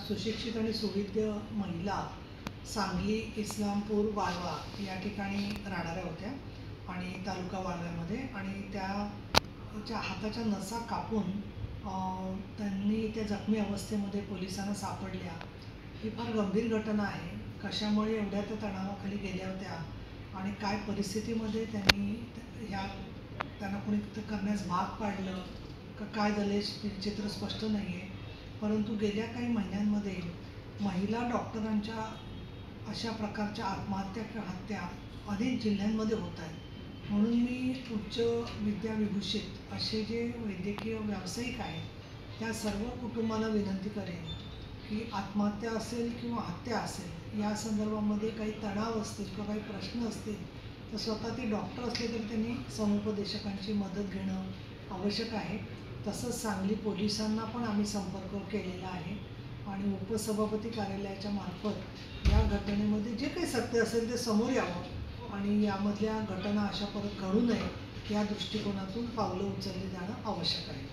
सुशिक्षित आणि सुविद्य महिला सांगली, इस्लामपूर, वाळवा या ठिकाणी राहणाऱ्या होत्या आणि तालुका वाळव्यामध्ये, आणि त्याच्या हाताच्या नसा कापून त्यांनी त्या जखमी अवस्थेमध्ये पोलिसांना सापडल्या। ही फार गंभीर घटना आहे। कशामुळे एवढ्या त्या तणावाखाली गेल्या होत्या आणि काय परिस्थितीमध्ये त्यांना कोणी करण्यास भाग पाडलं का काय झाले चित्र स्पष्ट नाही आहे। परंतु गेल्या काही महिन्यांमध्ये महिला डॉक्टरांच्या अशा प्रकारच्या आत्महत्या किंवा हत्या अनेक जिल्ह्यांमध्ये होत आहेत। म्हणून मी उच्च विद्याविभूषित असे जे वैद्यकीय व्यावसायिक आहेत त्या सर्व कुटुंबाला विनंती करेन की आत्महत्या असेल किंवा हत्या असेल या संदर्भामध्ये काही तणाव असतील किंवा काही प्रश्न असतील तर स्वतः ते डॉक्टर असले तरी त्यांनी समुपदेशकांची मदत घेणं आवश्यक आहे। तसंच सांगली पोलिसांना पण आम्ही संपर्क केलेला आहे आणि उपसभापती कार्यालयाच्या मार्फत या घटनेमध्ये जे काही सत्य असेल ते समोर यावं आणि यामधल्या घटना अशा परत घडू नये या दृष्टिकोनातून पावलं उचलली जाणं आवश्यक आहे।